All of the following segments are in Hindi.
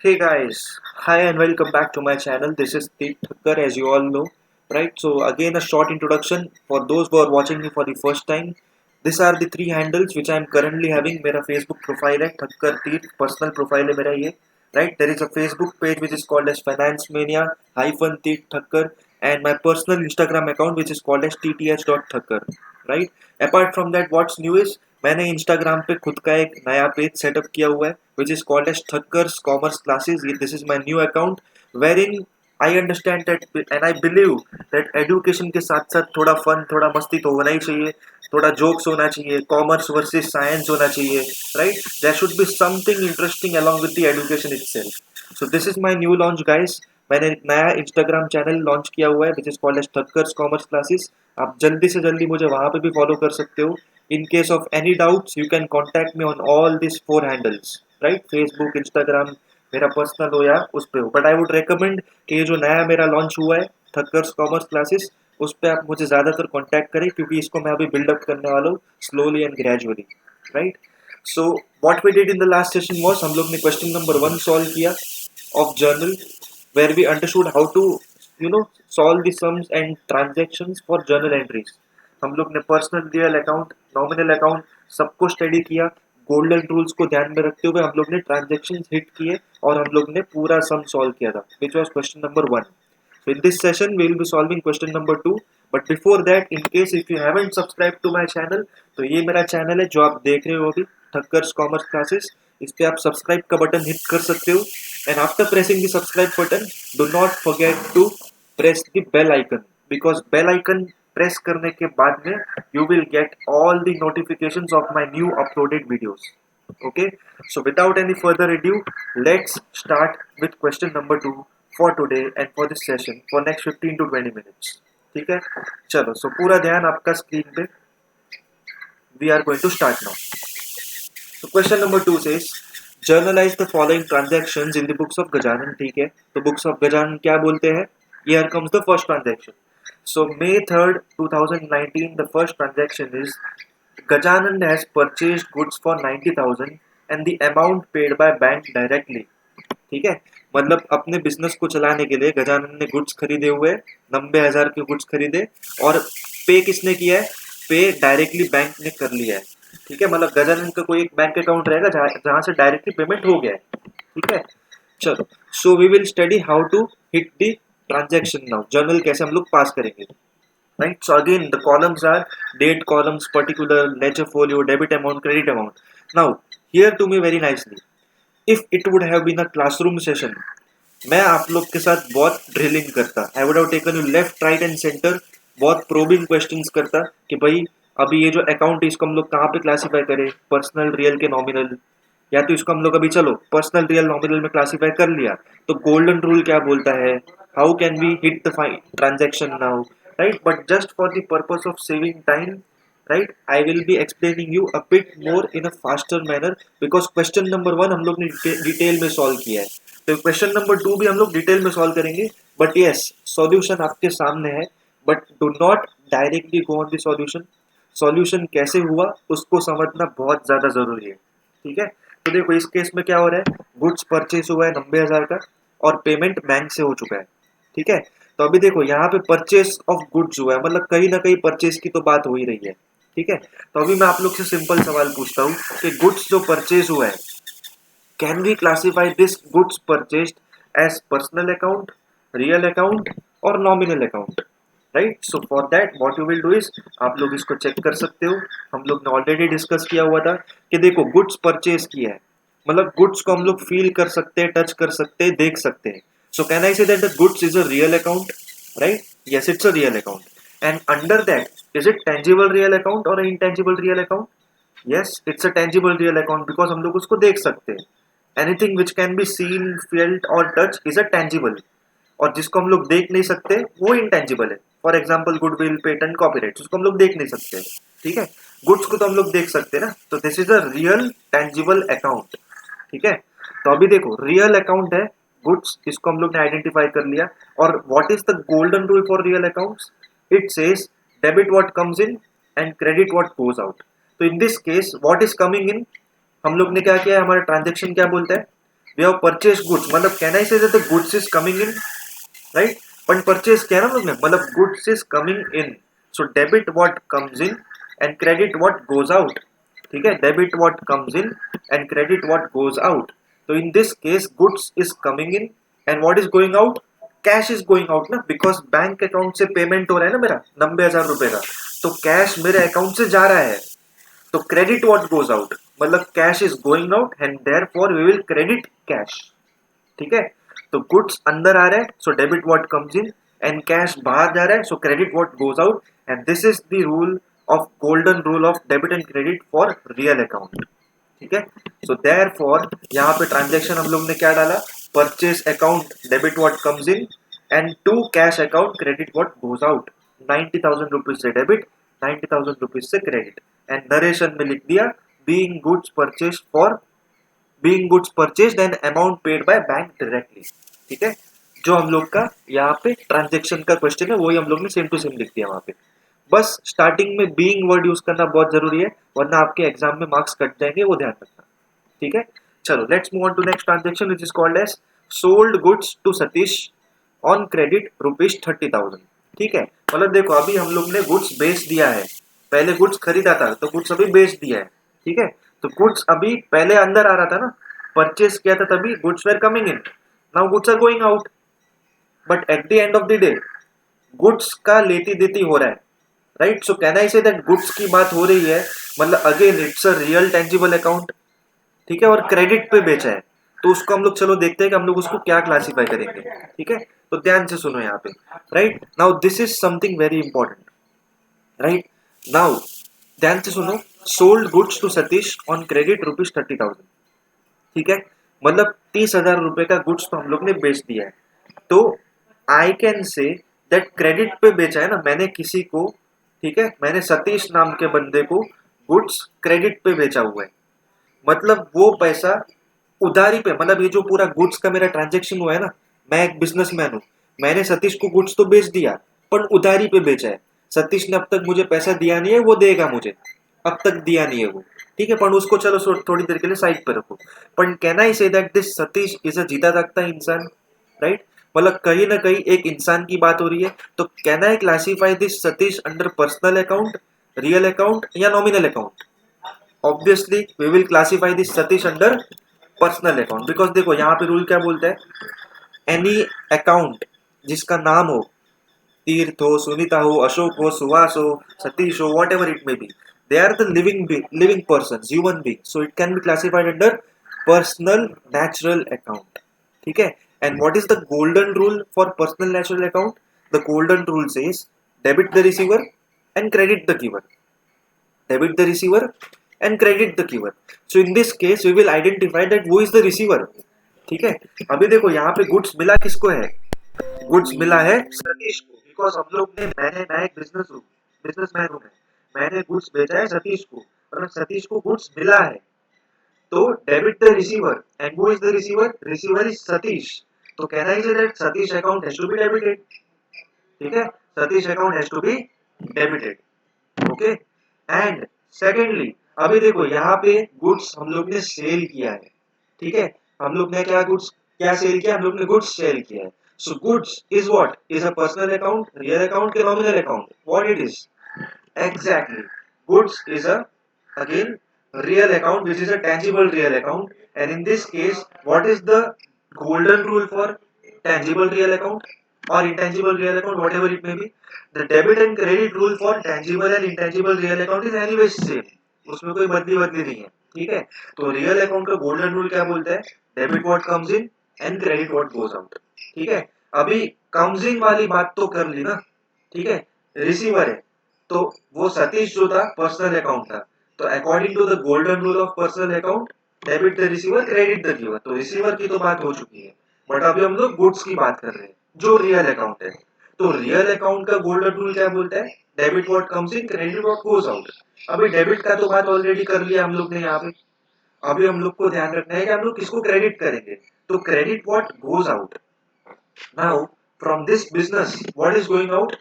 Hey guys, hi and welcome back to my channel. This is Deep Thakkar, as you all know, right? So again, a short introduction for those who are watching me for the first time. These are the three handles which I am currently having. मेरा Facebook profile है Thakkar Teeth, personal profile है मेरा ये, right? There is a Facebook page which is called as Finance Mania hyphen Teeth Thakkar, and my personal Instagram account which is called as tth.thakkar, right? Apart from that, what's new is मैंने इंस्टाग्राम पे खुद का एक नया पेज सेटअप किया हुआ है which is called as Thakkar's Commerce Classes. This is my new account wherein I understand that and I believe that education के साथ साथ थोड़ा फन थोड़ा मस्ती तो होना ही चाहिए, थोड़ा जोक्स होना चाहिए, कॉमर्स वर्सेस साइंस होना चाहिए, right? There should be something interesting along with the education itself. So this is my new launch guys. मैंने एक नया इंस्टाग्राम चैनल लॉन्च किया हुआ है which is called as Thakkar's commerce classes. आप जल्दी से जल्दी मुझे वहां पे भी फॉलो कर सकते हो. In case of any doubts, you can contact me on all these four handles, right? Facebook, Instagram, मेरा पर्सनल हो या उस पे हो. बट आई वुड रेकमेंड कि ये जो नया मेरा लॉन्च हुआ है थक्कर्स कॉमर्स क्लासेस, उस पर आप मुझे ज़्यादातर कांटेक्ट करें क्योंकि इसको मैं अभी बिल्डअप करने वाला हूँ slowly and gradually, right? So what we did in the last session was हम लोग ने क्वेश्चन नंबर 1 सॉल्व किया of journal where we understood how to solve the sums and transactions for journal entries. हम लोग ने personal real account, nominal account सबको स्टडी किया. गोल्डन रूल्स को ध्यान में रखते हुए हम लोग ने ट्रांजेक्शन हिट किए और हम लोग ने पूरा सम सॉल्व किया था which was question number 1. So in this session we will be solving question number 2. But before that, in case if you haven't subscribed to my channel, तो ये मेरा चैनल है जो आप देख रहे हो अभी, ठक्कर्स कॉमर्स क्लासेस. इस पे आप सब्सक्राइब का बटन हिट कर सकते हो. And after pressing the subscribe button, do not forget to press the bell icon, because bell icon press करने के बाद में you will get all the notifications of my new uploaded videos. Okay, so without any further ado, let's start with question number 2 for today and for this session for next 15 to 20 minutes. ठीक है, चलो. सो पूरा ध्यान आपका स्क्रीन पे. We are going to start now. So question number 2 says journalize the following transactions in the books of Gajanan. ठीक है, तो books of Gajanan क्या बोलते हैं? Here comes the first transaction. So May 3rd 2019, the first transaction is Gajanan has purchased goods for 90,000 and the amount paid by bank directly. ठीक है, मतलब अपने बिजनेस को चलाने के लिए गजानन ने गुड्स खरीदे हुए 90,000 के गुड्स खरीदे और पे किसने किया है? पे डायरेक्टली बैंक ने कर लिया है. ठीक है, मतलब गजानन का कोई एक बैंक अकाउंट रहेगा जहां से डायरेक्टली पेमेंट हो गया है. ठीक है, चलो. So we will study how to hit the transaction now. Journal कैसे हम लोग पास करेंगे, right? So again the columns are date columns, particular, ledger folio, debit amount, credit amount. Now here to me very nicely, if it would have been a classroom session, मैं आप लोग के साथ बहुत ड्रिलिंग करता. I would have taken you left right and centre, बहुत प्रोबिंग क्वेश्चंस करता कि भाई अभी ये जो अकाउंट है इसको हम लोग कहाँ पे क्लासीफाई करें, पर्सनल, रियल के नॉमिनल, या तो इसको हम लोग अभी चलो पर्सनल रियल नॉमिनल में क्लासीफाई कर लिया तो गोल्डन रूल क्या बोलता है, how can we hit the transaction now, right? But just for the purpose of saving time, right, I will be explaining you a bit more in a faster manner because question number 1 हम लोग ने डिटेल में सॉल्व किया है. तो क्वेश्चन नंबर 2 भी हम लोग डिटेल में सॉल्व करेंगे. बट यस, सॉल्यूशन आपके सामने है, but do not directly go on the solution. Solution कैसे हुआ उसको समझना बहुत ज्यादा जरूरी है. ठीक है, तो देखो इस केस में क्या हो रहा है, गुड्स परचेस हुआ है 90,000 का और पेमेंट बैंक से हो चुका है. ठीक है, तो अभी देखो यहाँ पे परचेस ऑफ गुड्स हुआ है, मतलब कहीं ना कहीं परचेस की तो बात हो ही रही है. ठीक है, तो अभी मैं आप लोग से सिंपल सवाल पूछता हूँ कि गुड्स जो परचेज हुआ है, can we classify this goods purchased as personal account, real account और nominal account, right? So for that what you will do is, आप लोग इसको चेक कर सकते हो. हम लोग ने ऑलरेडी डिस्कस किया हुआ था कि देखो गुड्स परचेज किया है, मतलब गुड्स को हम लोग फील कर सकते हैं, टच कर सकते हैं, देख सकते हैं. सो can I say that the goods is a real account, right? Yes, it's a real account. And under that is it tangible real account और intangible real account? Yes, it's a tangible real account because हम लोग उसको देख सकते हैं. Anything which can be seen, felt और टच इज अ टेंजिबल, और जिसको हम लोग देख नहीं सकते वो इंटेंजिबल है. For example goodwill, patent, copyright, उसको हम लोग देख नहीं सकते. ठीक है, गुड्स को तो हम लोग देख सकते हैं ना, तो this is a real tangible account. ठीक है, तो अभी देखो रियल अकाउंट है गुड्स, इसको हम लोग ने आइडेंटिफाई कर लिया. और what is the golden rule for real accounts? It says debit what comes in and credit what goes out. तो in this case what is coming in, हम लोग ने क्या किया है, हमारा ट्रांजेक्शन क्या बोलता है, वी हैव परचेज गुड्स, मतलब can I say that the goods is coming in, right. पण परचेज किया ना हम लोग ने, मतलब goods is coming in, so debit what comes in and credit what goes out, ठीक है। Debit what comes in and credit what goes out. तो in this case goods is coming in and what is going out, cash is going out ना, बिकॉज बैंक अकाउंट से पेमेंट हो रहा है ना मेरा 90,000 रुपए का, तो कैश मेरे अकाउंट से जा रहा है। तो क्रेडिट व्हाट गोज आउट, मतलब cash is going out and therefore we will credit cash, ठीक है। तो गुड्स अंदर आ रहा है, so debit what comes in, and cash बाहर जा रहा है, so credit what goes out. And this is the rule of golden rule of debit and credit for real account, ठीक है। सो देयरफॉर यहाँ पे ट्रांजेक्शन हम लोग ने क्या डाला, purchase account debit what comes in and to cash account credit what goes out. 90,000 rupees से डेबिट, 90,000 रुपीज से क्रेडिट, एंड नरेशन में लिख दिया being goods purchase for being goods purchased and amount paid by bank directly, ठीक है। जो हम लोग का यहाँ पे ट्रांजेक्शन का क्वेश्चन है वही हम लोग ने सेम टू सेम लिख दिया वहां पे। बस स्टार्टिंग में बीइंग वर्ड यूज करना बहुत जरूरी है, वरना आपके एग्जाम में मार्क्स कट जाएंगे, वो ध्यान रखना, ठीक है। चलो let's move on to next transaction which is called as sold goods to Satish on credit ₹30,000, ठीक है। मतलब देखो अभी हम लोग ने गुड्स बेच दिया है, पहले गुड्स खरीदा था तो गुड्स अभी बेच दिया है, ठीक है। तो गुड्स अभी पहले अंदर आ रहा था ना, परचेज किया था तभी goods were coming in, now goods are going out, but at the end of the day goods का लेती देती हो रहा है, right. So can I say that goods की बात हो रही है, मतलब again it's a real tangible account, ठीक है, और क्रेडिट पे बेचा है, तो उसको हम लोग चलो देखते हैं कि हम लोग उसको क्या क्लासिफाई करेंगे, ठीक है। तो ध्यान से सुनो यहाँ पे, right now this is something very important, right now ध्यान से सुनो, sold goods to Satish on credit ₹30,000, ठीक है। मतलब 30,000 रुपए का गुड्स तो हम लोग ने बेच दिया है, तो I can say that credit पे बेचा है ना मैंने किसी को, ठीक है, मैंने सतीश नाम के बंदे को गुड्स क्रेडिट पे बेचा हुआ है, मतलब वो पैसा उधारी पे, मतलब ये जो पूरा गुड्स का मेरा ट्रांजेक्शन हुआ है ना, मैं एक बिजनेसमैन हूँ, मैंने सतीश को गुड्स तो बेच दिया पर उधारी पे बेचा है। सतीश ने अब तक मुझे पैसा दिया नहीं है, वो देगा मुझे, अब तक दिया नहीं है वो, ठीक है। पर उसको चलो थोड़ी देर के लिए साइड पे रखो, पर can I say that this Satish is a जीता जागता इंसान, राइट। मतलब कहीं ना कहीं एक इंसान की बात हो रही है, तो can I classify this Satish under personal account, real account या nominal account? Obviously we will classify this Satish under personal account, because देखो यहाँ पे रूल क्या बोलता है, एनी अकाउंट जिसका नाम हो, तीर्थ हो, सुनीता हो, अशोक हो, सुहास हो, सतीश हो, whatever it may be, they are the living person, human being, so it can be classified under personal natural account, ठीक है। And what is the golden rule for personal natural account? The golden rule says debit the receiver and credit the giver, debit the receiver and credit the giver. So in this case we will identify that who is the receiver, ठीक है। अभी देखो यहाँ पे गुड्स मिला किसको है, गुड्स मिला है सतीश को, बिकॉज हम लोग ने मैं एक बिजनेसमैन हूँ, मैंने गुड्स बेचा है सतीश को, और सतीश को गुड्स मिला है, तो debit the receiver and who is the receiver, receiver is Satish, तो कहना ही that Satish account has to be debited, ठीक है, Satish account has to be debited, okay. And secondly अभी देखो यहाँ पे गुड्स हम लोग ने सेल किया है, ठीक है, हम लोग ने क्या सेल किया, हम लोग ने गुड्स सेल किया है। So goods is what, is a personal account, real account के nominal account, what it is, exactly goods is a again real account which is a tangible real account, and in this case what is the golden rule for tangible real account or intangible real account, whatever it may be, the debit and credit rule for tangible and intangible real account is anyways same, उसमें कोई बदली नहीं है, ठीक है। तो रियल अकाउंट का गोल्डन रूल क्या बोलता है, debit what comes in and credit what goes out, ठीक है। अभी कम्स इन वाली बात तो कर ली ना, ठीक है, रिसीवर है, तो वो सतीश जो था पर्सनल अकाउंट था, तो according to the golden rule of personal account debit the receiver credit the giver, तो रिसीवर की तो बात हो चुकी है, बट अभी हम लोग गुड्स की बात कर रहे हैं जो रियल अकाउंट है। तो रियल अकाउंट का गोल्डन रूल क्या बोलता है, debit what comes in credit what goes out. अभी डेबिट का तो बात ऑलरेडी कर लिया हम लोग ने यहाँ पे, अभी हम लोग को ध्यान रखना है कि हम लोग किसको क्रेडिट करेंगे, तो credit what goes out. Now from this business what is going out,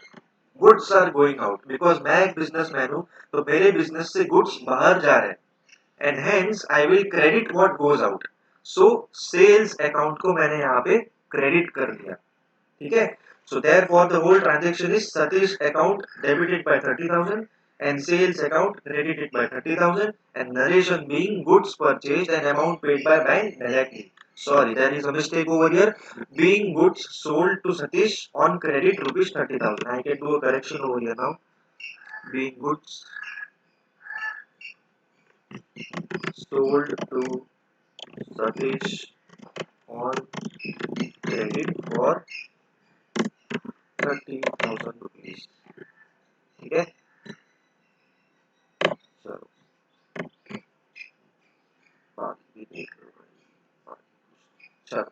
goods are going out, because मैं एक बिजनेसमैन हूं, तो मेरे बिजनेस से गुड्स बाहर जा रहे हैं, and hence I will credit what goes out. So sales account को मैंने यहाँ पे क्रेडिट कर दिया, ठीक है। So therefore the whole transaction is Satish account debited by 30,000 and sales account credited by 30,000 and narration being goods purchased and amount paid by bank directly. Sorry, there is a mistake over here. Being goods sold to Satish on credit rupees 30,000. I can do a correction over here now. Being goods sold to Satish on credit for 30,000 rupees. ठीक है, चलो बाकी भी देख लो। चलो,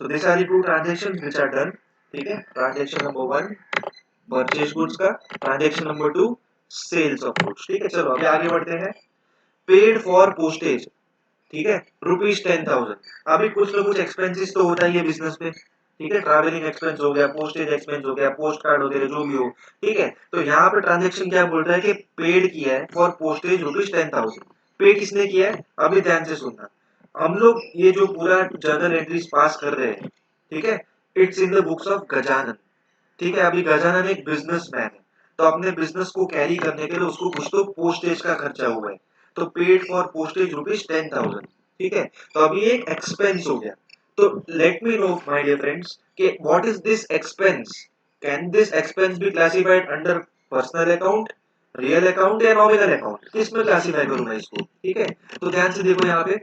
so these are the two transactions which are done, ठीक है। ट्रांजेक्शन नंबर 1 परचेज गुड्स का, transaction number 2 sales of goods, ठीक है। चलो अभी आगे बढ़ते हैं। पेड फॉर पोस्टेज, ठीक है, रुपीज 10,000। अभी कुछ ना कुछ एक्सपेंसेस तो होता ही है बिजनेस में, ठीक है। ट्रैवलिंग एक्सपेंस हो गया, पोस्टेज एक्सपेंस हो गया, पोस्ट कार्ड वगैरह जो भी हो, ठीक है। तो यहाँ पे ट्रांजेक्शन क्या बोल रहा है कि पेड किया है फॉर पोस्टेज रुपीज 10,000। पे किसने किया है, अभी ध्यान से सुनना। हम लोग ये जो पूरा जर्नल एंट्रीज पास कर रहे हैं, ठीक है, it's in the books of Gajanan, ठीक है। अभी गजानन एक बिजनेसमैन है, तो अपने बिजनेस को कैरी करने के लिए उसको कुछ तो पोस्टेज का खर्चा हुआ है, तो पेड फॉर पोस्टेज रुपीज 10,000, ठीक है। तो अभी एक एक्सपेंस हो गया। तो let me know my dear friends कि what is this expense. Can this expense be classified under personal account, real account या नॉमिनल अकाउंट, किस में क्लासिफाई करूं मैं इसको, ठीक है। तो ध्यान से देखो यहाँ पे,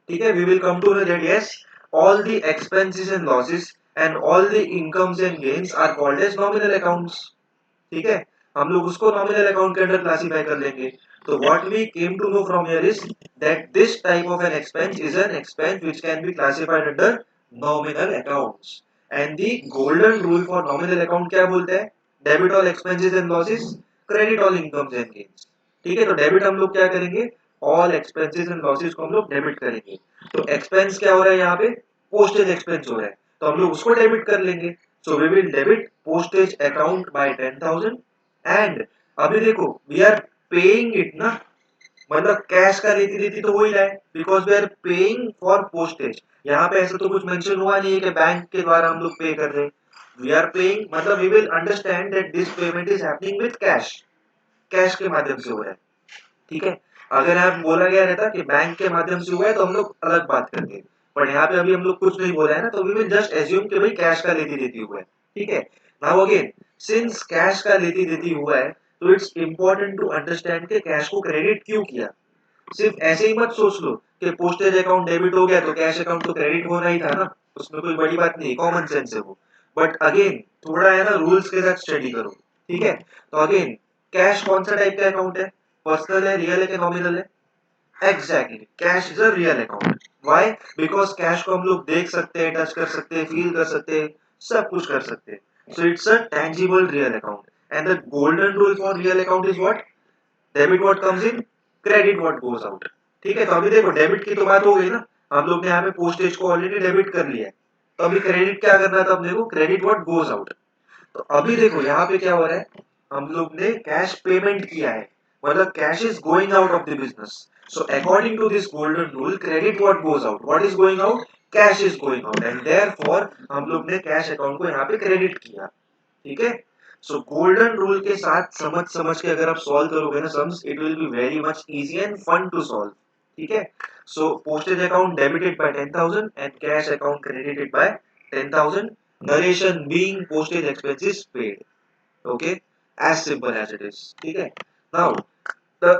ठीक है। We will come to know that yes, all the expenses and losses and all the incomes and gains are called as nominal accounts, ठीक है। हम लोग उसको नॉमिनल अकाउंट के अंडर क्लासिफाई कर लेंगे। तो what we came to know from here is that this type of an expense is an expense which can be classified under nominal accounts. And the golden rule for nominal account क्या बोलता है, debit all expenses and losses, credit all incomes and gains, ठीक है। तो डेबिट हम लोग क्या करेंगे, ऑल एक्सपेंसेस एंड लॉसेस को हम लोग डेबिट करेंगे। तो एक्सपेंस क्या हो रहा है यहाँ पे, पोस्टेज एक्सपेंस हो रहा है, तो हम लोग उसको डेबिट कर लेंगे। So we will debit postage account by 10,000 and अभी देखो वी आर पेइंग इट ना, मतलब कैश का लेती देती तो वही है, because we are paying for postage. यहाँ पे ऐसा तो कुछ मेंशन हुआ नहीं है कि बैंक के द्वारा हम लोग पे कर रहे हैं। वी आर पेइंग मतलब we will understand that this payment is happening with cash, cash के माध्यम से हो रहा है, ठीक है। अगर यहाँ बोला गया रहता कि बैंक के माध्यम से हुआ है तो हम लोग अलग बात करते, पर यहाँ पे अभी हम लोग कुछ नहीं बोला है ना, तो वी विल जस्ट एज्यूम कि भाई कैश का लेती देती हुआ है, ठीक है। नाउ अगेन सिंस कैश का लेती देती हुआ है, तो इट्स इंपॉर्टेंट टू अंडरस्टैंड कि कैश को क्रेडिट क्यों किया। सिर्फ ऐसे ही मत सोच लो कि पोस्टेज अकाउंट डेबिट हो गया तो कैश अकाउंट तो क्रेडिट होना ही था ना, उसमें कोई बड़ी बात नहीं, कॉमन सेंस है वो। बट अगेन थोड़ा है ना रूल्स के साथ स्टडी करो, ठीक है। तो अगेन कैश कौन सा टाइप का अकाउंट है, पर्सनल है, रियल है कि नॉमिनल है। Exactly, cash is a real account. Why, because cash को हम लोग देख सकते हैं, टच कर सकते हैं, फील कर सकते हैं, सब कुछ कर सकते हैं। So it's a tangible real account and the golden rule for real account is what, debit what comes in, credit what goes out, ठीक है। तो अभी देखो डेबिट की तो बात हो गई ना, हम लोग ने यहाँ पे पोस्टेज को ऑलरेडी डेबिट कर लिया है, तो अभी क्रेडिट क्या करना था अपने को, क्रेडिट व्हाट गोस आउट। तो अभी देखो यहाँ पे क्या हो रहा है, हम लोग ने कैश पेमेंट किया है, मतलब cash is going out of the business. So according to this golden rule credit what goes out, what is going out, cash is going out and therefore हम लोग ने कैश अकाउंट को यहाँ पे क्रेडिट किया, ठीक है। सो गोल्डन रूल के साथ समझ समझ के अगर आप सॉल्व करोगे ना sums, it will be very much easy and fun to solve, ठीक है। So postage account debited by 10,000 and cash account credited by 10,000, narration being postage expenses paid, okay, as simple as it is, ठीक है। now the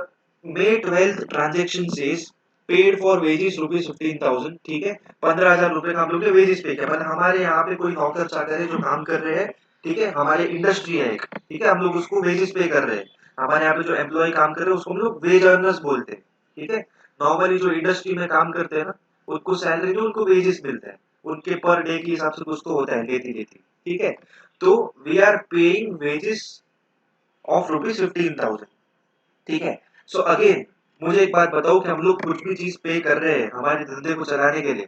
May 12th transaction says paid for wages rupees 15,000, ठीक है। 15,000 रुपए का हम लोग ने वेजेस पे किया, मतलब हमारे यहाँ पे कोई नौकर चाकर है जो काम कर रहे हैं, ठीक है, हमारे इंडस्ट्री है एक, ठीक है, हम लोग उसको वेजेस पे कर रहे हैं। हमारे यहाँ पे जो एम्प्लॉय काम कर रहे हैं उसको हम लोग वेज अर्नर्स बोलते हैं, ठीक है। नॉर्मली जो इंडस्ट्री में काम करते हैं ना, उनको सैलरी नहीं, उनको वेजेस मिलता है, उनके पर डे के हिसाब से कुछ तो होता है, लेती लेती, ठीक है। तो we are paying wages of rupees 15,000, ठीक है। सो अगेन मुझे एक बात बताओ कि हम लोग कुछ भी चीज पे कर रहे हैं हमारे धंधे को चलाने के लिए,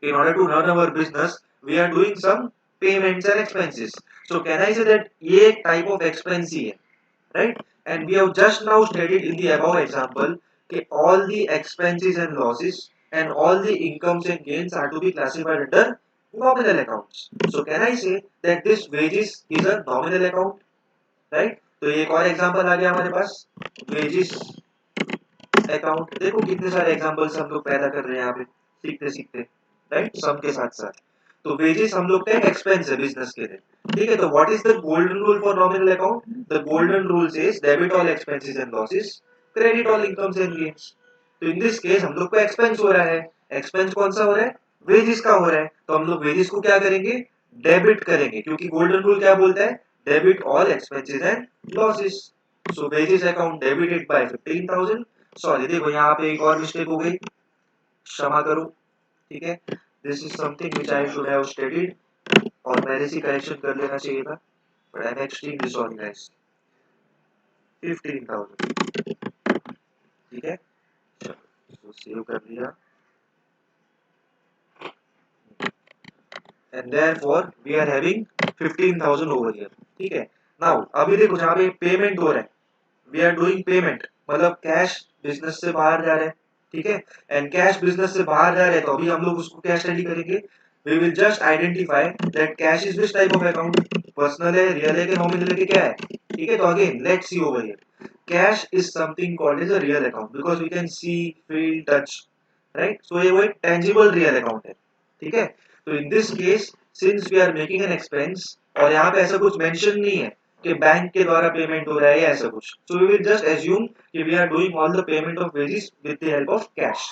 in order to run our business we are doing some payments and expenses. So can I say that ये एक type of expense ही है, right? And we have just now studied in the above example कि all the expenses and losses and all the incomes and gains are to be classified under nominal accounts. So can I say that this wages is a nominal account, right? तो एक और एग्जांपल आ गया हमारे पास, wages account. देखो कितने सारे एग्जांपल्स हम लोग पैदा कर रहे हैं यहाँ पे सीखते सीखते, राइट, सम के साथ साथ. तो वेजेस हम लोग का एक्सपेंस है बिजनेस के लिए, ठीक है. तो what is the golden rule for nominal account? The golden rule says debit all expenses and losses, credit all incomes and gains. तो इन दिस केस हम लोग को एक्सपेंस हो रहा है. एक्सपेंस कौन सा हो रहा है? वेजेस का हो रहा है. तो हम लोग वेजेस को क्या करेंगे? डेबिट करेंगे, क्योंकि गोल्डन रूल क्या बोलता है? Debit all expenses and losses. So wages account debited bye 15,000. Sorry, देखो यहाँ पे एक और मिस्टेक हो गई, क्षमा करो, ठीक है. This is something which I should have studied, और पहले से करेक्शन कर लेना चाहिए था, but I am extremely sorry guys. 15,000, ठीक है. चलो सेव कर लिया, and therefore we are having 15,000 over here, ठीक है. नाउ अभी देखो जहाँ पे पेमेंट हो रहा है, वी आर डूइंग पेमेंट, मतलब कैश बिजनेस से बाहर जा रहा है, ठीक है. एंड कैश बिजनेस से बाहर जा रहा है, तो अभी हम लोग उसको क्या स्टडी करेंगे? We will just identify that cash is which type of account, personal है, रियल है कि नॉमिनल है कि क्या है, ठीक है. तो again let's see over here, cash is something called as a real account because we can see, feel, touch, right. So ये वो एक टेंजिबल रियल अकाउंट है, ठीक है. तो in this case since we are making an expense, और यहाँ पे ऐसा कुछ मेंशन नहीं है कि बैंक के द्वारा पेमेंट हो रहा है या ऐसा कुछ, so we will just assume कि we are doing all the payment of wages with the help of cash,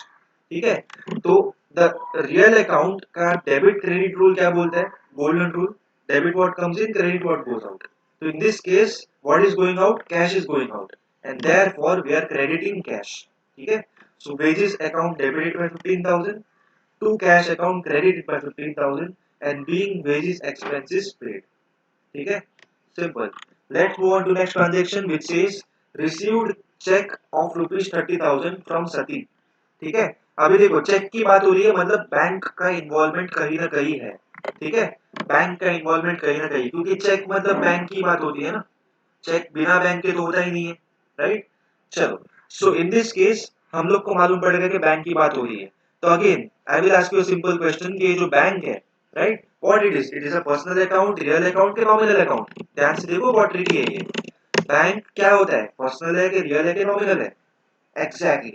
ठीक है. तो द रियल अकाउंट का डेबिट क्रेडिट रूल क्या बोलता है? Golden rule, debit what comes in, credit what goes out. तो in this case what is going out? Cash is going out, and therefore we are crediting cash, ठीक है. So wages account debited bye 15,000 to cash account credited by 15,000 and being wages expenses paid, ठीक है. Simple. Let's move on to next transaction which says received check of rupees 30,000 from Sati, ठीक है. अभी देखो चेक की बात हो रही है, मतलब बैंक का इन्वॉल्वमेंट कहीं ना कहीं है, ठीक है. बैंक का इन्वॉल्वमेंट कहीं ना कहीं, क्योंकि चेक मतलब बैंक की बात होती है ना, चेक बिना बैंक के तो होता ही नहीं है, राइट. चलो, सो इन दिस केस हम लोग को मालूम पड़ेगा कि बैंक की बात हो रही है. तो again I will ask you a simple question कि ये जो बैंक है, right, what it is a personal account, real account के नॉमिनल अकाउंट? ध्यान से देखो बहुत ट्रिकी है ये. बैंक क्या होता है? पर्सनल है कि रियल है कि नॉमिनल है? Exactly,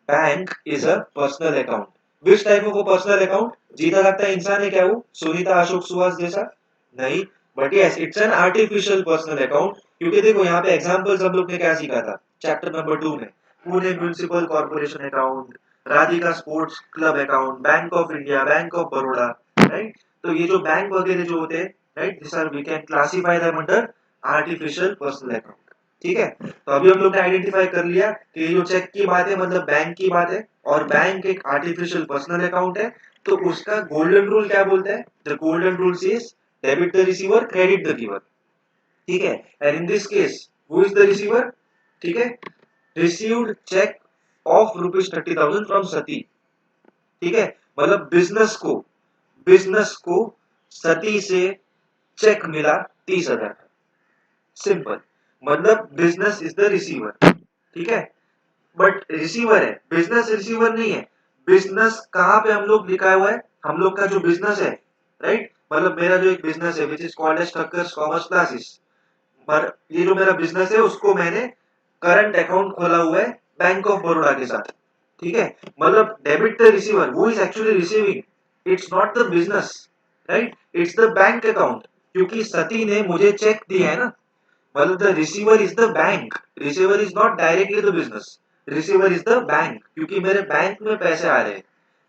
bank is a personal account. Which type of personal account? जीता लगता है इंसान है क्या वो, सुनीता अशोक सुहास जैसा? नहीं, but yes it's an artificial personal account. क्योंकि देखो यहाँ पे एग्जांपल्स हम लोग ने क्या सीखा था चैप्टर नंबर 2 में, Pune municipal corporation account, Radhika sports club account, bank of India, bank of Baroda, right. तो ये जो बैंक वगैरह जो होते हैं, right, this are we can classify them under artificial personal account, ठीक है. तो अभी हम लोग ने आइडेंटिफाई कर लिया कि ये जो चेक की बात है मतलब बैंक की बात है, और बैंक एक आर्टिफिशियल पर्सनल अकाउंट है. तो उसका गोल्डन रूल क्या बोलता है? The golden rule says debit the receiver, credit the giver, ठीक है. And in this case who is the receiver? ठीक है, received cheque of rupees 30,000 from Sati, ठीक है. मतलब बिजनेस को सती से चेक मिला 30,000, सिंपल. मतलब बिजनेस इज द रिसीवर, ठीक है. बट रिसीवर है, बिजनेस रिसीवर नहीं है. बिजनेस कहाँ पे हम लोग लिखा हुआ है? हम लोग का जो बिजनेस है, राइट, मतलब मेरा जो एक बिजनेस है which is called as Thakkar's commerce classes, पर ये जो मेरा बिजनेस है उसको मैंने करंट अकाउंट खोला हुआ है बैंक ऑफ बड़ौदा के साथ, ठीक है. मतलब debit the receiver, who is actually receiving, it's not the business, right, it's the bank account, क्योंकि सती ने मुझे चेक दिया है ना. मतलब the receiver is the bank, receiver is not directly the business, receiver is the bank, क्योंकि मेरे बैंक में पैसे आ रहे हैं,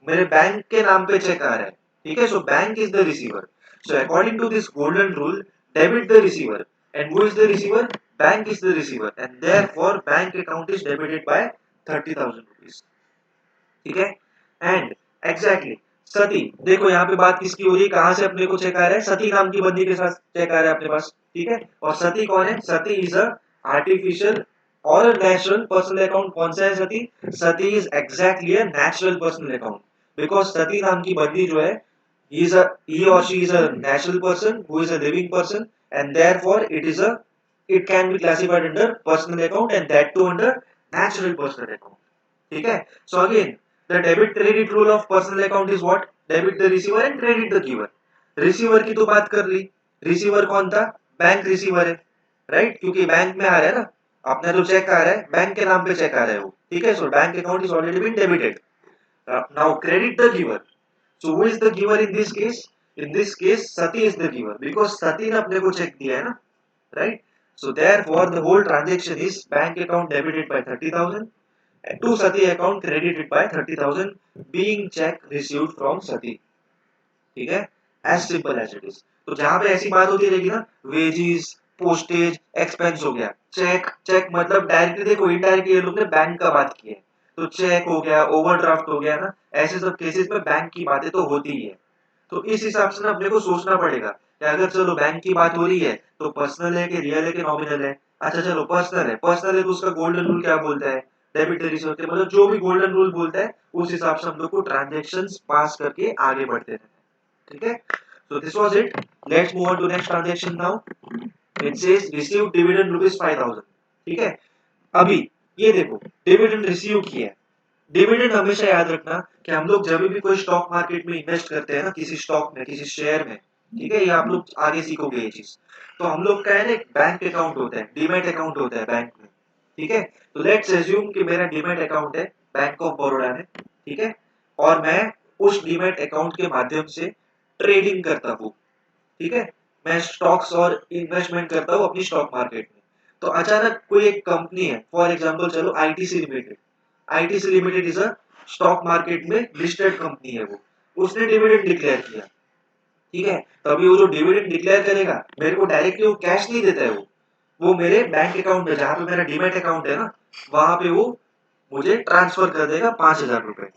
मेरे बैंक के नाम पे चेक आ रहा है, ठीक है. So bank is the receiver. So according to this golden rule, debit the receiver, and who is the receiver? Bank is the receiver, and therefore bank account is debited by 30,000 rupees, ठीक है. एंड एग्जैक्टली सती, देखो यहाँ पे बात किसकी हो रही है, कहाँ से अपने को चेक आ रहा है? सती नाम की बंदी के साथ चेक आ रहा है अपने पास, ठीक है. और सती कौन है? सती इज अ आर्टिफिशियल और नेचुरल पर्सनल अकाउंट. कौन सा है Sati? Sati is exactly a natural personal account, because Sati नाम की बंदी जो है, he or she is a natural person who is a living person, and therefore it can be classified under personal account, and that too under natural personal account, ठीक है. So again the debit credit rule of personal account is what? Debit the receiver and credit the giver. Receiver की तो बात कर ली, रिसीवर कौन था? बैंक रिसीवर है, राइट, क्योंकि बैंक में आ रहा है ना, अपना जो चेक आ रहा है बैंक के नाम पे चेक आ रहा है वो, ठीक है, so bank account is already been debited. Now credit the giver, so who is the giver in this case? In this case Sati is the giver because Sati ने अपने को चेक दिया है ना, right? So therefore the whole transaction is bank account debited by 30,000 and to Sati account credited by 30,000 being check received from Sati, ठीक है, as simple as it is। तो जहां पे ऐसी बात होती रहेगी ना, वेजेस, पोस्टेज, एक्सपेंस हो गया, चेक, चेक मतलब डायरेक्टली देखो, इनडायरेक्टली ये लोग ने बैंक का बात की है, तो चेक हो गया, ओवरड्राफ्ट हो गया ना, ऐसे सब केसेस में बैंक की बातें तो होती ही है। तो इस हिसाब से ना अपने को सोचना पड़ेगा कि अगर चलो बैंक की बात हो रही है तो पर्सनल है कि रियल है कि नॉमिनल है। अच्छा चलो पर्सनल है, पर्सनल है तो उसका गोल्डन रूल क्या बोलता है? डेबिट रिसीव होते मतलब जो भी गोल्डन रूल बोलता है उस हिसाब से हम लोग को ट्रांजेक्शंस पास करके आगे बढ़ते रहना है, ठीक है। So this was it, let's move on to next transaction now. It says receive dividend rupees 5000, ठीक है। अभी ये देखो डिविडेंड रिसीव किया है, डिविडेंड हमेशा याद रखना कि हम लोग जब भी कोई स्टॉक मार्केट में इन्वेस्ट करते हैं ना, किसी स्टॉक में, किसी शेयर में, ठीक है, ये आप लोग आगे सीखोगे ये चीज। तो हम लोग का है ना एक बैंक अकाउंट होता है, डीमैट अकाउंट होता है बैंक में, ठीक है। तो लेट्स एज्यूम कि मेरा डीमैट अकाउंट है बैंक ऑफ बड़ौदा में, ठीक है, और मैं उस डीमैट अकाउंट के माध्यम से ट्रेडिंग करता हूँ, ठीक है, मैं स्टॉक्स और इन्वेस्टमेंट करता हूँ अपनी स्टॉक मार्केट में। तो अचानक कोई एक कंपनी है, फॉर एग्जांपल चलो ITC limited, ITC limited is a stock market में लिस्टेड कंपनी है वो, उसने डिविडेंड डिक्लेयर किया, ठीक है। तो अभी वो जो डिविडेंड डिक्लेयर करेगा मेरे को डायरेक्टली वो कैश नहीं देता है, वो मेरे बैंक अकाउंट में जहां पे मेरा डीमैट अकाउंट है ना, वहां पे वो मुझे ट्रांसफर कर देगा 5,000 रुपए।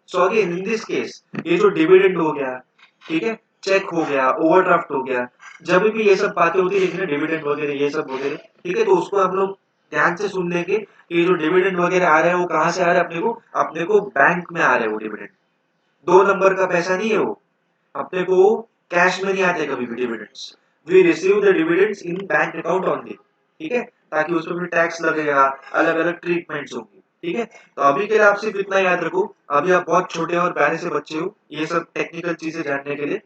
So again in this case ये जो डिविडेंड हो गया, ठीक है, चेक हो गया, ओवरड्राफ्ट हो गया, जब भी ये सब बातें होती है डिविडेंड वगैरह ये सब वगैरह, ठीक है, तो उसको हम लोग ध्यान से सुन लेंगे कि जो डिविडेंड वगैरह आ रहा है वो कहाँ से आ रहा है, अपने को बैंक में आ रहा है वो डिविडेंड, 2 नंबर का पैसा नहीं है वो, अपने को कैश में नहीं आते कभी भी dividends. We receive the dividends in bank account only, ठीक है, ताकि उसमें भी टैक्स लगेगा, अलग अलग ट्रीटमेंट्स होंगी, ठीक है। तो अभी के लिए आप सिर्फ इतना याद रखो, अभी आप बहुत छोटे और प्यारे से बच्चे हो ये सब टेक्निकल चीजें जानने के लिए,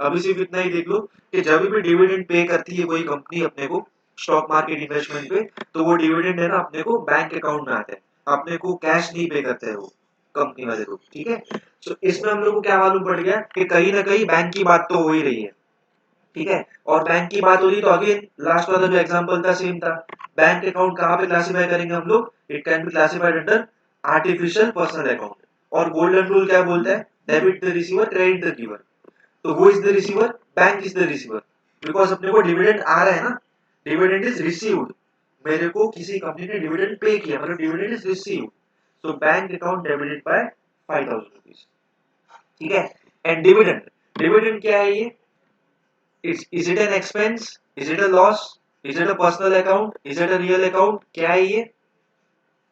अभी सिर्फ इतना ही देख लो कि जब भी डिविडेंड पे करती है कोई कंपनी अपने को स्टॉक मार्केट इन्वेस्टमेंट पे, तो वो डिविडेंड है ना अपने को बैंक अकाउंट में आता है, अपने को कैश नहीं पे करते हैं वो कंपनी वाले लोग, ठीक है। तो इसमें हम लोग को क्या मालूम पड़ गया कि कहीं ना कहीं बैंक की बात तो हो ही रही है, ठीक है। और बैंक की बात हो रही तो अगेन लास्ट वाला जो एग्जांपल था सेम था, बैंक अकाउंट कहाँ पे क्लासिफाई करेंगे हम लोग? It can be classified under artificial personal account. और गोल्डन रूल क्या बोलता है? Debit the receiver, credit the giver. तो who is the receiver? Bank is the receiver, because अपने को डिविडेंड आ रहा है ना, डिविडेंड इज रिसीव्ड, मेरे को किसी कंपनी ने डिविडेंड पे किया, मतलब dividend is received, so bank account debited bye 5,000 rupees, ठीक है। एंड डिविडेंड, डिविडेंड क्या है ये? Is it an expense? Is it a loss? Is it a personal account? Is it a real account? क्या है ये?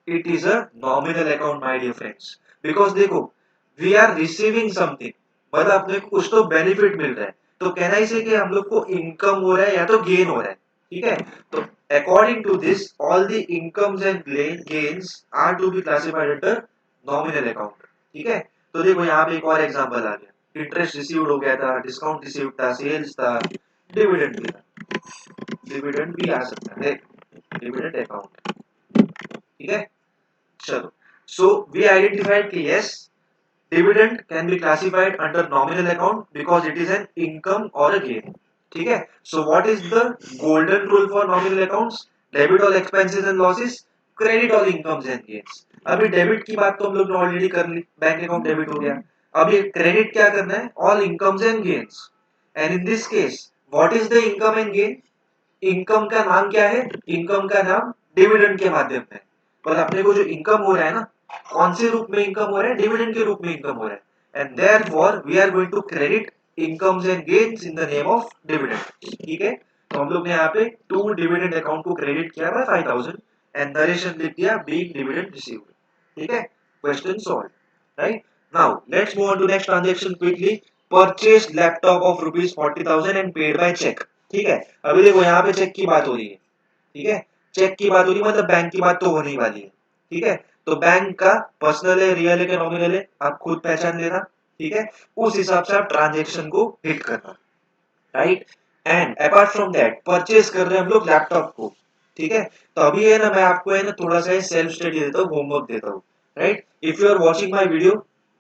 It is a nominal account, my dear friends. Because देखो, we are receiving something, मतलब अपने को कुछ तो बेनिफिट मिल रहा है, तो कहना ही से कि हम लोग को इनकम हो रहा है या तो गेन हो रहा है, ठीक है। तो according to this all the incomes and gains are to be classified under nominal account, ठीक है। तो देखो यहाँ पे एक और एग्जांपल आ गया, इंटरेस्ट रिसीव्ड हो गया था, डिस्काउंट रिसीव्ड था, सेल्स था, डिविडेंड भी था, डिविडेंड भी आ सकता है, डिविडेंड अकाउंट, ठीक है। चलो, so we identified कि yes, dividend can be classified under nominal account because it is an income or a gain, ठीक है। So what is the golden rule for nominal accounts? Debit all expenses and losses, credit all incomes and gains। अभी डेबिट की बात तो हम लोग ने ऑलरेडी कर ली, बैंक अकाउंट डेबिट हो गया, अभी क्रेडिट क्या करना है? All incomes and gains. And in this case what is the income and gain? Income का नाम क्या है? इनकम का नाम डिविडेंड के माध्यम में, और अपने को जो इनकम हो रहा है ना, कौन से रूप में इनकम हो रहा है? डिविडेंड के रूप में इनकम हो रहा है, and therefore we are going to credit incomes and gains in the name of dividend, ठीक है। तो हम लोग ने यहाँ पे टू डिविडेंड अकाउंट को क्रेडिट किया बाय 5,000 एंड नरेशन लिख दिया बीइंग डिविडेंड रिसीव्ड, ठीक है। Question solve, right. Now let's move on to next transaction quickly. Purchase laptop of rupees 40,000 and paid by cheque, ठीक है। अभी देखो यहाँ पे चेक की बात हो रही है, ठीक है, चेक की बात हो रही है मतलब बैंक की बात तो होने वाली है, ठीक है। तो बैंक का पर्सनल है, रियल है, नॉमिनल है, आप खुद पहचान लेना, ठीक है। उस हिसाब से आप ट्रांजेक्शन को हिट करना, right. And apart from that purchase कर रहे हैं हम लोग लैपटॉप को, ठीक है। तो अभी है ना मैं आपको है ना थोड़ा सा सेल्फ स्टडी देता हूँ, होमवर्क देता हूँ, right. If you are watching my video,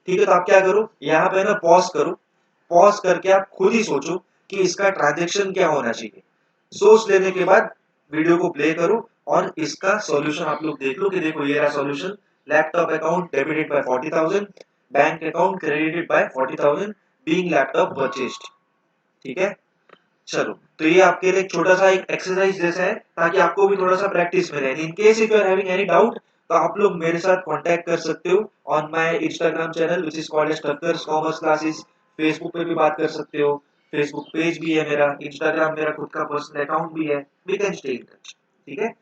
ठीक है, तो आप क्या करो, यहाँ पे ना पॉज करो, पॉज करके आप खुद ही सोचो कि इसका ट्रांजेक्शन क्या होना चाहिए। सोच लेने के बाद वीडियो को प्ले करो और इसका सॉल्यूशन आप लोग देख लो कि देखो ये रहा solution. Laptop account debited by 40,000, bank account credited bye 40,000, being laptop purchased, ठीक है। चलो, तो ये आपके लिए एक छोटा सा एक एक्सरसाइज जैसा है ताकि आपको भी थोड़ा सा प्रैक्टिस मिले। In case if you are having any doubt तो आप लोग मेरे साथ कांटेक्ट कर सकते हो on my Instagram channel which is called as Thakkar's commerce classes. Facebook पे भी बात कर सकते हो, फेसबुक पेज भी है मेरा, इंस्टाग्राम मेरा खुद का पर्सनल अकाउंट भी है, we can stay in touch, ठीक है।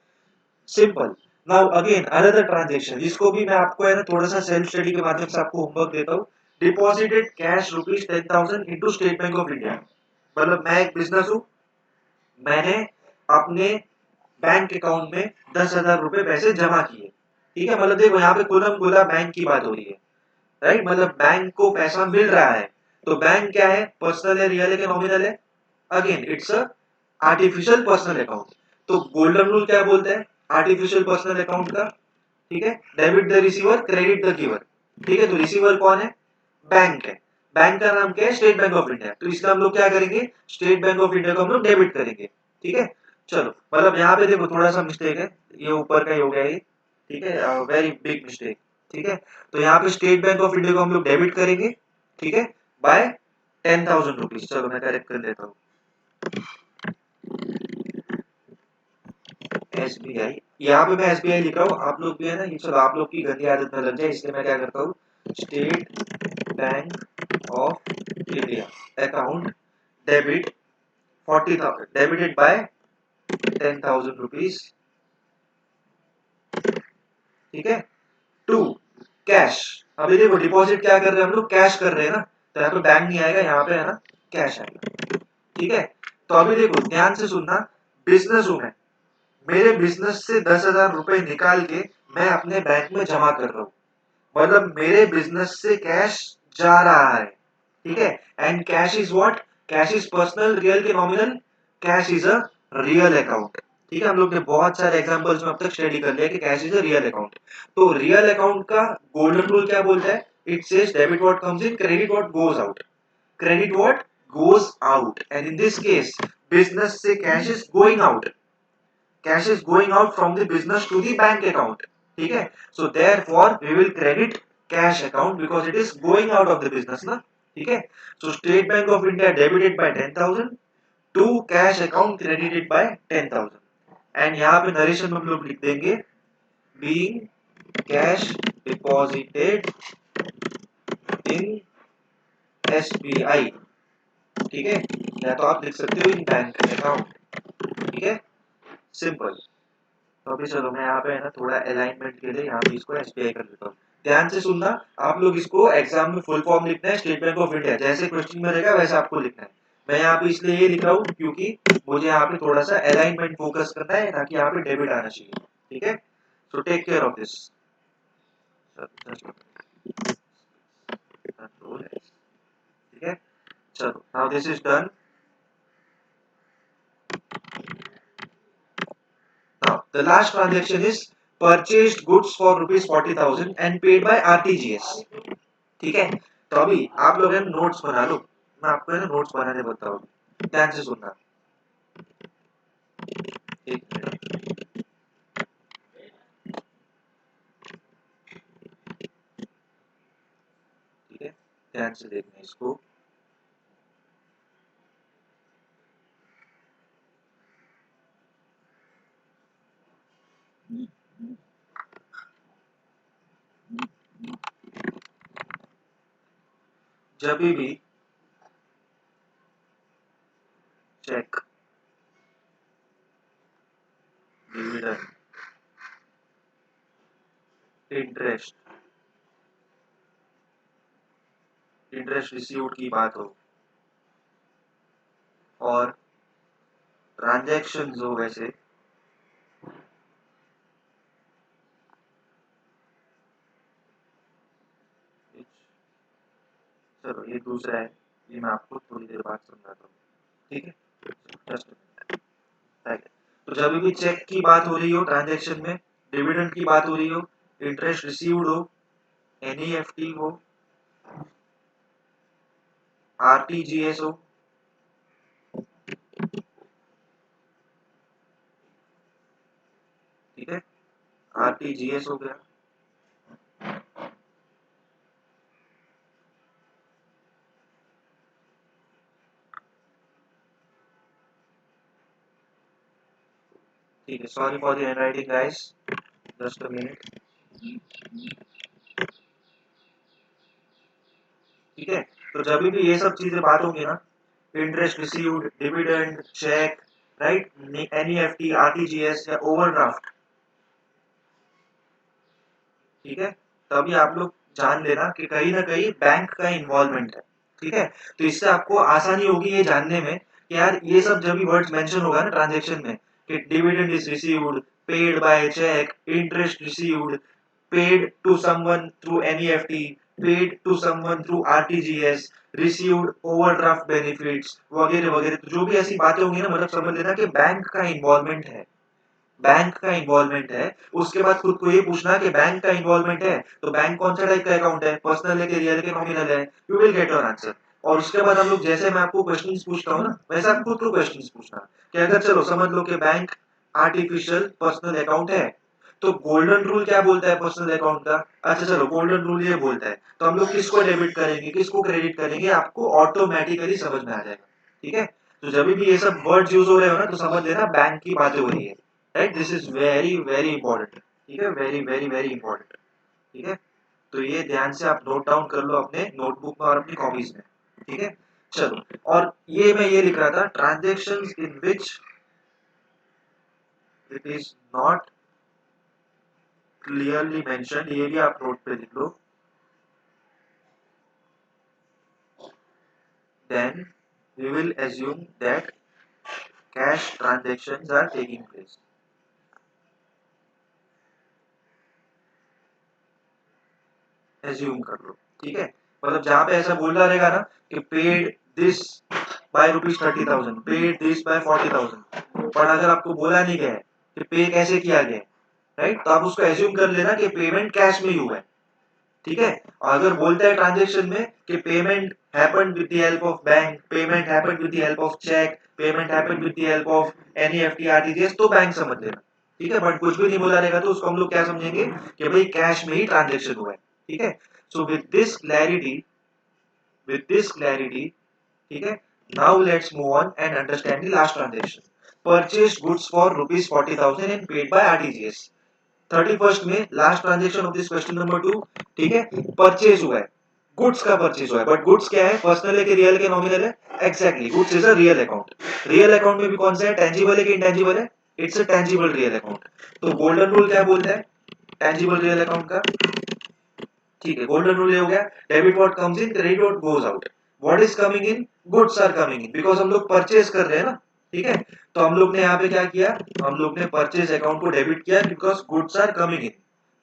Simple. Now again another transaction जिसको भी मैं आपको है ना थोड़ा सा सेल्फ स्टडी के माध्यम से आपको होमवर्क देता हूँ। Deposited cash rupees 10,000 into state bank of India. मतलब मैं एक बिजनेस हूँ, मैंने अपने बैंक अकाउंट में 10,000 रुपए पैसे जमा किए, ठीक है। मतलब देखो यहाँ पे खुलम खुला बैंक की बात हो रही है, राइट। मतलब बैंक को पैसा मिल रहा है। तो बैंक क्या है, पर्सनल है, रियल है कि नॉमिनल है? Again it's a artificial personal account. तो गोल्डन रूल क्या बोलता है आर्टिफिशियल पर्सनल अकाउंट का, ठीक है। Debit the receiver, credit the giver, ठीक है। तो रिसीवर कौन है, बैंक है। बैंक का नाम क्या है, स्टेट बैंक ऑफ इंडिया। तो इसलिए हम लोग क्या करेंगे, स्टेट बैंक ऑफ इंडिया को हम लोग डेबिट करेंगे, ठीक है। चलो, मतलब यहाँ पे देखो थोड़ा सा मिस्टेक है, ये ऊपर का ही हो गया ये, ठीक है, वेरी बिग मिस्टेक, ठीक है। तो यहाँ पे स्टेट बैंक ऑफ इंडिया को हम लोग डेबिट करेंगे, ठीक है, बाय 10,000 रुपीज। चलो मैं करेक्ट कर देता हूँ, SBI। यहाँ पे मैं SBI लिख रहा हूँ, आप लोग भी है ना, ये चलो आप लोग की गंदी आदत न लग जाए इसलिए मैं क्या करता हूँ, state bank of India account debit 40,000 debited by 10,000 rupees, ठीक है, टू कैश। अभी देखो डिपॉजिट क्या कर रहे हैं हम लोग, कैश कर रहे हैं ना। तो यहाँ पे बैंक नहीं आएगा, यहाँ पे है ना कैश आएगा, ठीक है। तो अभी देखो ध्यान से सुनना, बिजनेस हूं मैं, मेरे बिजनेस से 10,000 रुपए निकाल के मैं अपने बैंक में जमा कर रहा हूँ। मतलब मेरे बिजनेस से कैश जा रहा है, ठीक है। And cash is what, cash is personal, real के nominal, cash is a real account, ठीक है। हम लोग ने बहुत सारे एग्जांपल्स में अब तक स्टडी कर लिया कि cash is a real account. तो रियल अकाउंट का गोल्डन रूल क्या बोलता है, it says debit what comes in, credit what goes out, credit what goes out. And in this case business से cash is going out, cash is going out from the business to the bank account, ठीक है। so therefore we will credit cash account because it is going out of the business ना, ठीक है। so State Bank of India debited by 10,000 to cash account credited by 10,000। And यहाँ पे नरेशन में हम लोग लिख देंगे being cash deposited in SBI, ठीक है। या तो आप लिख सकते हो इन बैंक अकाउंट, ठीक है, सिंपल। तो अभी चलो मैं यहाँ पे है ना थोड़ा अलाइनमेंट के लिए यहाँ पे इसको SBI कर देता हूँ। ध्यान से सुनना, आप लोग इसको एग्जाम में फुल फॉर्म लिखना है स्टेट बैंक ऑफ इंडिया, जैसे क्वेश्चन में रहेगा वैसे आपको लिखना है। मैं यहाँ पे इसलिए ये लिख रहा हूँ क्योंकि मुझे यहाँ पे थोड़ा सा अलाइनमेंट फोकस करना है ताकि यहाँ पे डेबिट आना चाहिए, ठीक है। So take care of this, ठीक है। चलो now this is done. Now, the last transaction is purchased goods for rupees 40,000 and paid by RTGS, ठीक है। तो अभी आप लोग है नोट्स बना लो, मैं आपको है ना नोट्स बनाने बताऊँ, ध्यान से सुनना, एक मिनट, ठीक है, ध्यान से देखना इसको। जब भी cheque, dividend, interest, interest received की बात हो और ट्रांजैक्शंस हो, वैसे चलो ये दूसरा है, ये मैं आपको थोड़ी देर बाद समझाता हूँ, ठीक है। जस्ट तो जब भी चेक की बात हो रही हो ट्रांजैक्शन में, डिविडेंड की बात हो रही हो, इंटरेस्ट रिसीव्ड हो, एनईएफटी हो, आरटीजीएस हो, ठीक है, आरटीजीएस हो गया, ठीक है। Sorry for the handwriting guys, just a minute, ठीक है। तो जब भी ये सब चीजें बात होंगी ना, interest received, dividend, cheque, right, NEFT, RTGS या ओवरड्राफ्ट, ठीक है, तभी आप लोग जान लेना कि कहीं ना कहीं बैंक का इन्वॉल्वमेंट है, ठीक है। तो इससे आपको आसानी होगी ये जानने में कि यार ये सब जब भी वर्ड्स मेंशन होगा ना ट्रांजैक्शन में, कि dividend is received, paid by cheque, interest received, paid to someone through NEFT, paid to someone through RTGS, received overdraft benefits वगैरह वगैरह, तो जो भी ऐसी बातें होंगी ना, मतलब समझ लेना कि बैंक का इन्वॉल्वमेंट है, बैंक का इन्वॉल्वमेंट है। उसके बाद खुद को ये पूछना कि बैंक का इन्वॉल्वमेंट है तो बैंक कौन सा टाइप का अकाउंट है, पर्सनल है कि रियल है कि नॉमिनल है, you will get your answer. और उसके बाद हम लोग, जैसे मैं आपको क्वेश्चंस पूछता हूँ ना, वैसे आप खुद को क्वेश्चंस पूछना कि अगर चलो समझ लो कि बैंक आर्टिफिशियल पर्सनल अकाउंट है, तो गोल्डन रूल क्या बोलता है पर्सनल अकाउंट का। अच्छा चलो, गोल्डन रूल ये बोलता है, तो हम लोग किसको डेबिट करेंगे किसको क्रेडिट करेंगे, आपको ऑटोमेटिकली समझ में आ जाएगा, ठीक है। तो जब भी ये सब वर्ड्स यूज हो रहे हो ना, तो समझ लेना बैंक की बातें हो रही है, right. This is very very important, ठीक है, वेरी वेरी वेरी इंपॉर्टेंट, ठीक है। तो ये ध्यान से आप नोट डाउन कर लो अपने नोटबुक में और अपनी कॉपीज में, ठीक है। चलो, और ये मैं ये लिख रहा था, transactions in which it is not clearly mention, ये भी आप नोट पे लिख लो, then we will assume that cash transactions are taking place, assume कर लो, ठीक है। मतलब जहां पे ऐसा बोला रहेगा ना कि paid this by ₹30,000, paid this by 40,000, पर अगर आपको बोला नहीं गया है कि पे कैसे किया गया, राइट, तो आप उसको एज्यूम कर लेना कि पेमेंट कैश में ही हुआ है, ठीक है। और अगर बोलता है ट्रांजेक्शन में कि payment happened with the help of bank, payment happened with the help of cheque, payment happened with the help of NEFT RTGS, तो बैंक समझ लेना, ठीक है। बट कुछ भी नहीं बोला रहेगा तो उसको हम लोग क्या समझेंगे कि भाई कैश में ही ट्रांजेक्शन हुआ है, ठीक है। सो विद दिस क्लैरिटी, ठीक है, now let's move on and understand the last transaction, purchase goods for ₹40,000 and paid bye RTGS. 31st में last transaction of this question number 2, ठीक है, परचेज हुआ है, गुड्स का परचेज हुआ है, बट गुड्स क्या है, पर्सनल है कि रियल के नॉमिनल है, exactly, goods is a real account. Real account में भी कौन सा है, टेंजिबल है कि इंटेंजिबल है, it's a tangible real account. तो गोल्डन रूल क्या बोलता है टेंजिबल रियल अकाउंट का, ठीक है, गोल्डन रूल ये हो गया, debit what comes in, credit what goes out, what is coming in, goods are coming in, because हम लोग परचेज कर रहे हैं ना, ठीक है। तो हम लोग ने यहाँ पे क्या किया, हम लोग ने परचेज अकाउंट को डेबिट किया because goods are coming in,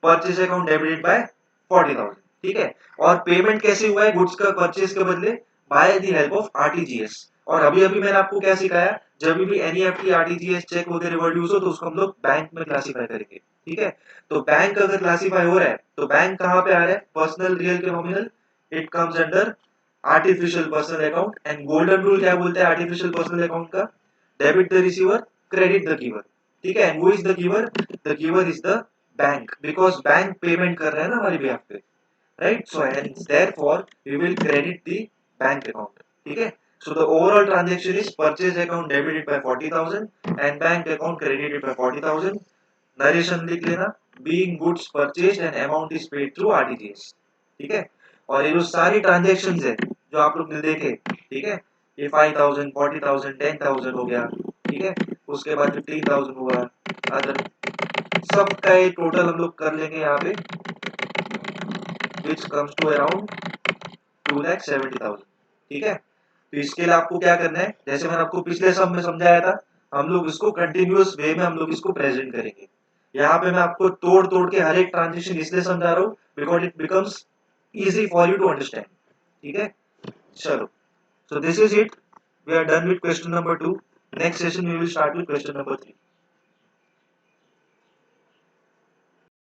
purchase account debited by 40,000, ठीक है। और पेमेंट कैसे हुआ है गुड्स का परचेज के बदले, by the help of RTGS. और अभी अभी मैंने आपको क्या सिखाया, जब भी एनईएफटी आरटीजीएस चेक वगैरह वर्ड यूज हो तो उसको हम लोग बैंक में क्लासिफाई करेंगे, ठीक है। तो बैंक अगर क्लासिफाई हो रहा है तो बैंक कहाँ पे आ रहा है, पर्सनल रियल के nominal, it comes under artificial personal account. And golden rule क्या बोलता है आर्टिफिशियल पर्सनल अकाउंट का, debit the receiver, credit the giver, ठीक है। And who is the giver, the giver is the bank, because bank payment कर रहा है ना हमारे बिहाफ पे, right. So and therefore we will credit the bank account, ठीक है। So the overall transaction is purchase account debited by 40,000 and bank account credited by 40,000। Narration लिख लेना, being goods purchased and amount is paid through RTGS, ठीक है। और ये जो सारी ट्रांजैक्शंस है जो आप लोग ने देखे, ठीक है, ये 5,000, 40,000, 10,000 हो गया, ठीक है, उसके बाद 15,000 हुआ, अदर सबका ये टोटल हम लोग कर लेंगे यहाँ पे, विच कम्स टू अराउंड 2,70,000, ठीक है। तो इसके लिए आपको क्या करना है, जैसे मैंने आपको पिछले सब में समझाया था, हम लोग इसको कंटिन्यूअस वे में हम लोग इसको प्रेजेंट करेंगे। यहाँ पे मैं आपको तोड़ तोड़ के हर एक ट्रांजिशन इसलिए समझा रहा हूँ because it becomes easy for you to understand, ठीक है। Chalo. So this is it. We are done with question number 2. Next session we will start with question number 3.